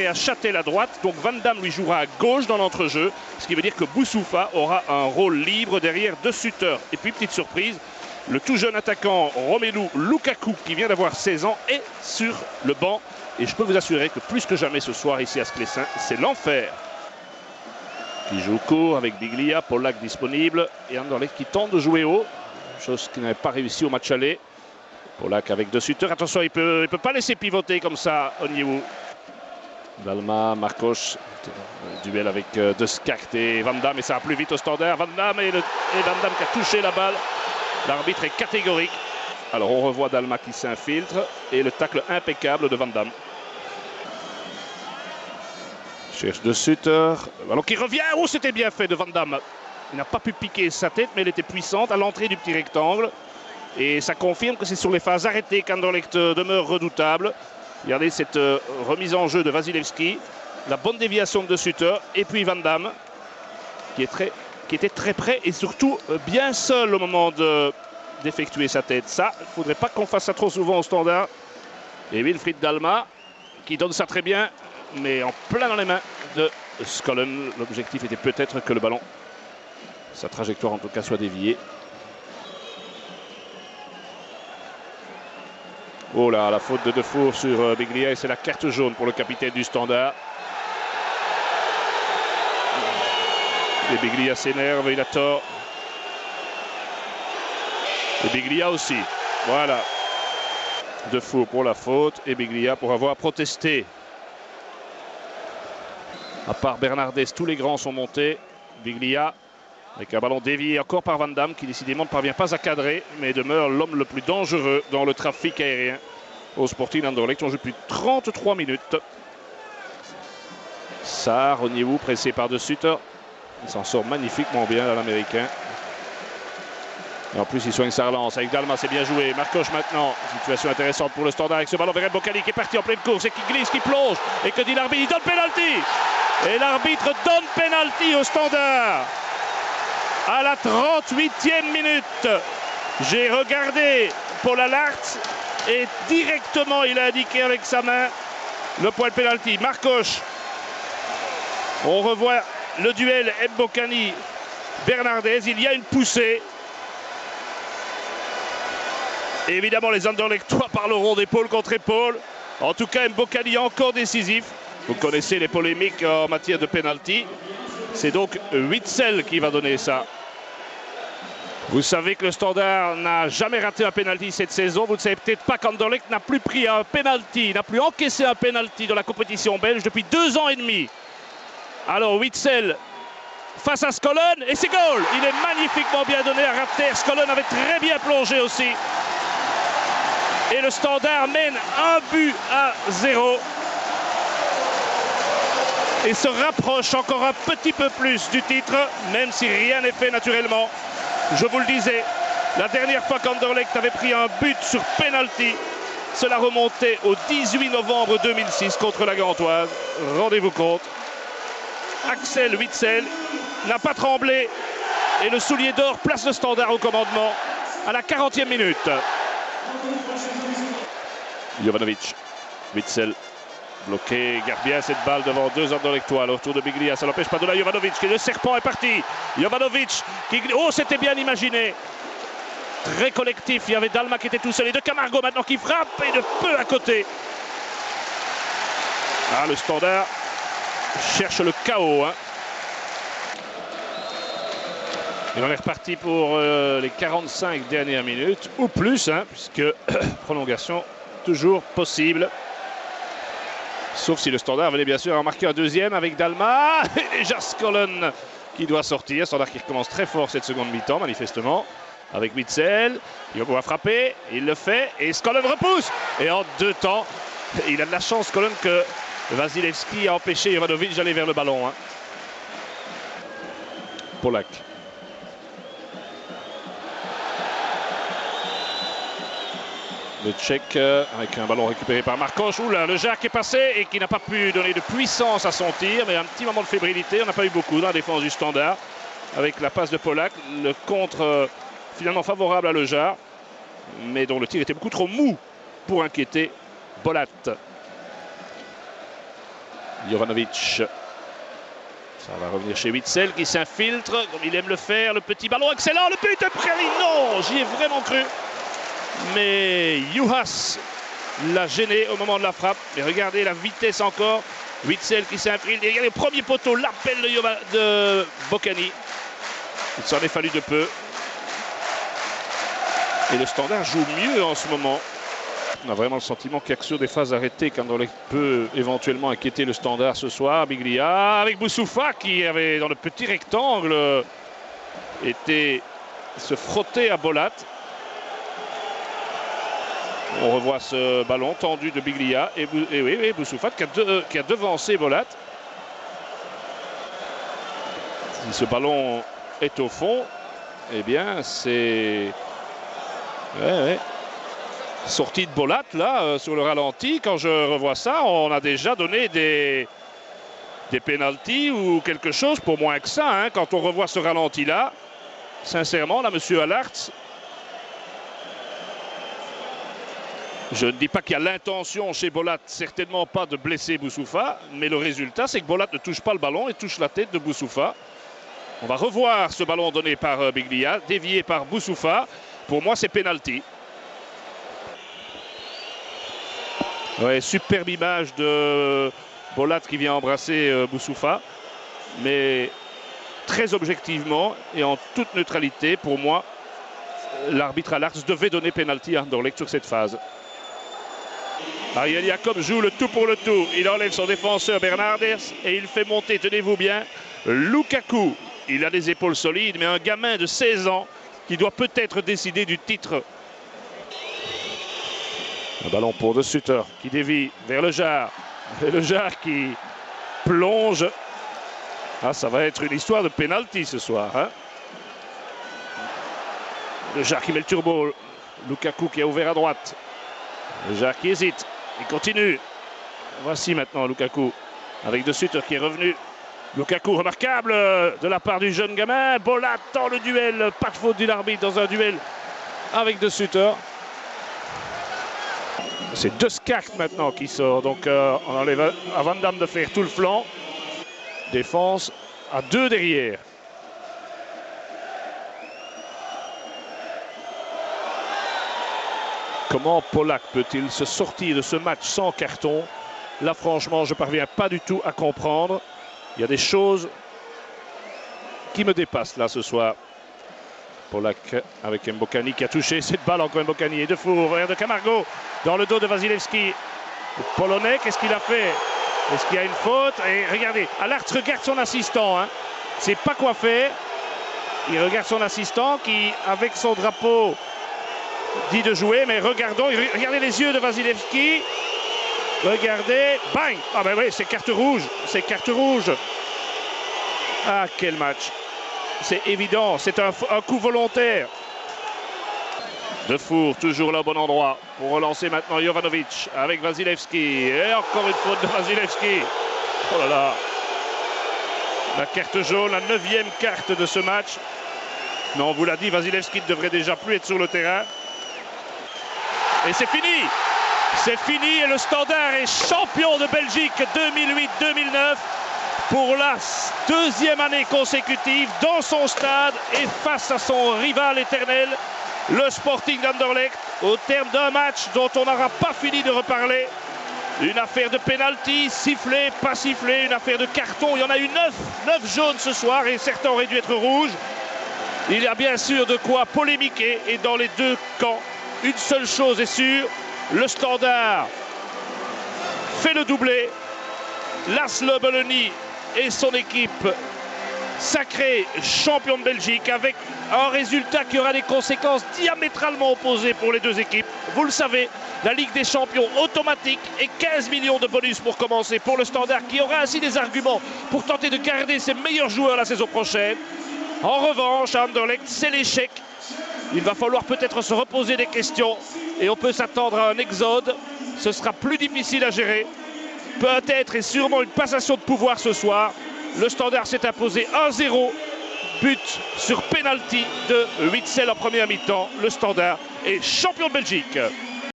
et à Châtel à droite. Donc Van Damme lui jouera à gauche dans l'entrejeu, ce qui veut dire que Boussoufa aura un rôle libre derrière De Sutter. Et puis petite surprise, le tout jeune attaquant Romelu Lukaku, qui vient d'avoir 16 ans, est sur le banc. Et je peux vous assurer que plus que jamais ce soir ici à Sclessin, c'est l'enfer. Qui joue court avec Biglia, Polak disponible et Anderlecht qui tente de jouer haut, chose qui n'avait pas réussi au match aller. Polak avec De Sutter, attention, il peut pas laisser pivoter comme ça Onyewu. Dalma, Marcos, duel avec De Skakt et Van Damme, et ça va plus vite au standard. Van Damme et Van Damme qui a touché la balle. L'arbitre est catégorique. Alors on revoit Dalma qui s'infiltre et le tacle impeccable de Van Damme. Cherche De Sutter, ballon qui revient. Oh, c'était bien fait de Van Damme. Il n'a pas pu piquer sa tête, mais elle était puissante à l'entrée du petit rectangle. Et ça confirme que c'est sur les phases arrêtées qu'Anderlecht demeure redoutable. Regardez cette remise en jeu de Vasilevski, la bonne déviation de Sutter, et puis Van Damme, qui était très près et surtout bien seul au moment d'effectuer sa tête. Ça, il ne faudrait pas qu'on fasse ça trop souvent au standard. Et Wilfried Dalma, qui donne ça très bien, mais en plein dans les mains de Skollen. L'objectif était peut-être que le ballon, sa trajectoire en tout cas, soit déviée. Oh là, la faute de Defour sur Biglia, et c'est la carte jaune pour le capitaine du standard. Et Biglia s'énerve, il a tort. Et Biglia aussi. Voilà. Defour pour la faute et Biglia pour avoir protesté. À part Bernardès, tous les grands sont montés. Biglia avec un ballon dévié encore par Van Damme, qui décidément ne parvient pas à cadrer, mais demeure l'homme le plus dangereux dans le trafic aérien au Sporting Anderlecht. On joue depuis 33 minutes. Sarr, Onyewu pressé par De Sutter. Il s'en sort magnifiquement bien à l'américain. Et en plus, il soigne sa relance avec Dalma, c'est bien joué. Marcos maintenant, situation intéressante pour le standard avec ce ballon vers Mbokani qui est parti en pleine course et qui glisse, qui plonge. Et que dit l'arbitre? Il donne pénalty. Et l'arbitre donne pénalty au standard. À la 38e minute, j'ai regardé Paul Allard et directement il a indiqué avec sa main le point de pénalty. Marcos, on revoit le duel Mbokani-Bernardès, il y a une poussée. Et évidemment les Anderlechtois parleront d'épaule contre épaule. En tout cas Mbokani encore décisif. Vous connaissez les polémiques en matière de pénalty. C'est donc Witsel qui va donner ça. Vous savez que le Standard n'a jamais raté un pénalty cette saison. Vous ne savez peut-être pas qu'Anderlecht n'a plus pris un pénalty, n'a plus encaissé un pénalty dans la compétition belge depuis 2 ans et demi. Alors Witsel face à Skollen et c'est goal. Il est magnifiquement bien donné à ras de terre. Skollen avait très bien plongé aussi. Et le Standard mène 1-0. Et se rapproche encore un petit peu plus du titre, même si rien n'est fait naturellement. Je vous le disais, la dernière fois qu'Anderlecht avait pris un but sur penalty, cela remontait au 18 novembre 2006 contre la Gantoise. Rendez-vous compte. Axel Witsel n'a pas tremblé et le soulier d'or place le Standard au commandement à la 40e minute. Jovanovic, Witsel bloqué, garde bien cette balle devant 2 Anderlechtois. Le retour de Biglia, ça n'empêche pas de là. Jovanovic, qui le serpent est parti. Jovanovic, qui... Oh, c'était bien imaginé. Très collectif, il y avait Dalma qui était tout seul. Et de Camargo maintenant qui frappe et de peu à côté. Ah, le Standard cherche le chaos. Hein. Et on est reparti pour les 45 dernières minutes, ou plus, hein, puisque prolongation toujours possible. Sauf si le Standard venait bien sûr à marquer un deuxième avec Dalma. Et déjà Skollen qui doit sortir. Standard qui recommence très fort cette seconde mi-temps, manifestement. Avec Witsel. Il va pouvoir frapper. Il le fait. Et Skollen repousse. Et en 2 temps, il a de la chance, Skollen, que Vasilevski a empêché Jovanovic d'aller vers le ballon. Hein. Polak. Le Tchèque avec un ballon récupéré par Marcos. Oula, le Jacques est passé et qui n'a pas pu donner de puissance à son tir, mais un petit moment de fébrilité. On n'a pas eu beaucoup dans la défense du Standard. Avec la passe de Polak, le contre finalement favorable à Lejar, mais dont le tir était beaucoup trop mou pour inquiéter Bolat. Jovanovic. Ça va revenir chez Witsel qui s'infiltre comme il aime le faire. Le petit ballon excellent, le but de Prairie. Non, j'y ai vraiment cru. Mais Juhas l'a gêné au moment de la frappe. Mais regardez la vitesse encore. Witsel qui s'infiltre. Et regardez le premier poteau, l'appel de Boccani. Il s'en est fallu de peu. Et le Standard joue mieux en ce moment. On a vraiment le sentiment qu'il n'y a que sur des phases arrêtées qu'Anderlecht peut éventuellement inquiéter le Standard ce soir. Biglia avec Boussoufa qui avait dans le petit rectangle été se frotter à Bolat. On revoit ce ballon tendu de Biglia et oui, Boussoufa qui a devancé Bolat. Si ce ballon est au fond, eh bien c'est... Ouais. Sortie de Bolat là sur le ralenti. Quand je revois ça, on a déjà donné des pénaltys ou quelque chose pour moins que ça. Hein, quand on revoit ce ralenti là, sincèrement, là, monsieur Allarts, je ne dis pas qu'il y a l'intention chez Bolat, certainement pas de blesser Boussoufa, mais le résultat, c'est que Bolat ne touche pas le ballon et touche la tête de Boussoufa. On va revoir ce ballon donné par Biglia, dévié par Boussoufa. Pour moi, c'est pénalty. Ouais, superbe image de Bolat qui vient embrasser Boussoufa. Mais très objectivement et en toute neutralité, pour moi, l'arbitre Allarts devait donner pénalty à Anderlecht sur cette phase. Ariel Jacob joue le tout pour le tout. Il enlève son défenseur Bernarders et il fait monter, tenez-vous bien, Lukaku. Il a des épaules solides, mais un gamin de 16 ans qui doit peut-être décider du titre. Un ballon pour De Sutter qui dévie vers le Jard. Et le Jard qui plonge. Ah, ça va être une histoire de pénalty ce soir. Hein, le Jard qui met le turbo. Lukaku qui a ouvert à droite. Le Jard qui hésite. Il continue. Voici maintenant Lukaku avec De Sutter qui est revenu. Lukaku remarquable de la part du jeune gamin. Bolat dans le duel. Pas de faute de l'arbitre dans un duel avec De Sutter. C'est De Skakt maintenant qui sort. Donc on enlève à Van Damme de faire tout le flanc. Défense à 2 derrière. Comment Polak peut-il se sortir de ce match sans carton? Là franchement je ne parviens pas du tout à comprendre. Il y a des choses qui me dépassent là ce soir. Polak avec Mbokani qui a touché cette balle encore Mbokani et de Four vers de Camargo dans le dos de Vasilevski. Le Polonais, qu'est-ce qu'il a fait? Est-ce qu'il y a une faute? Et regardez, Allarts regarde son assistant. Hein. C'est pas quoi faire. Il regarde son assistant qui, avec son drapeau, dit de jouer. Mais regardons, regardez les yeux de Vasilevski. Regardez, bang! Ah ben oui, c'est carte rouge. C'est carte rouge. Ah, quel match! C'est évident, c'est un coup volontaire. De Four, toujours là au bon endroit. Pour relancer maintenant Jovanovic avec Vasilevski. Et encore une faute de Vasilevski. Oh là là. La carte jaune, la 9e carte de ce match. Mais on vous l'a dit, Vasilevski ne devrait déjà plus être sur le terrain. Et c'est fini. C'est fini et le Standard est champion de Belgique 2008-2009. Pour la 2e année consécutive dans son stade et face à son rival éternel, le Sporting d'Anderlecht, au terme d'un match dont on n'aura pas fini de reparler. Une affaire de pénalty, sifflé, pas sifflé, une affaire de carton. Il y en a eu 9 jaunes ce soir et certains auraient dû être rouges. Il y a bien sûr de quoi polémiquer et dans les deux camps, une seule chose est sûre, le Standard fait le doublé. Laszlo Bölöni et son équipe sacré champion de Belgique avec un résultat qui aura des conséquences diamétralement opposées pour les deux équipes. Vous le savez, la Ligue des Champions automatique et 15 millions de bonus pour commencer pour le Standard qui aura ainsi des arguments pour tenter de garder ses meilleurs joueurs la saison prochaine. En revanche, à Anderlecht, c'est l'échec. Il va falloir peut-être se reposer des questions et on peut s'attendre à un exode. Ce sera plus difficile à gérer. Peut-être et sûrement une passation de pouvoir ce soir. Le Standard s'est imposé 1-0. But sur pénalty de Witsel en première mi-temps. Le Standard est champion de Belgique.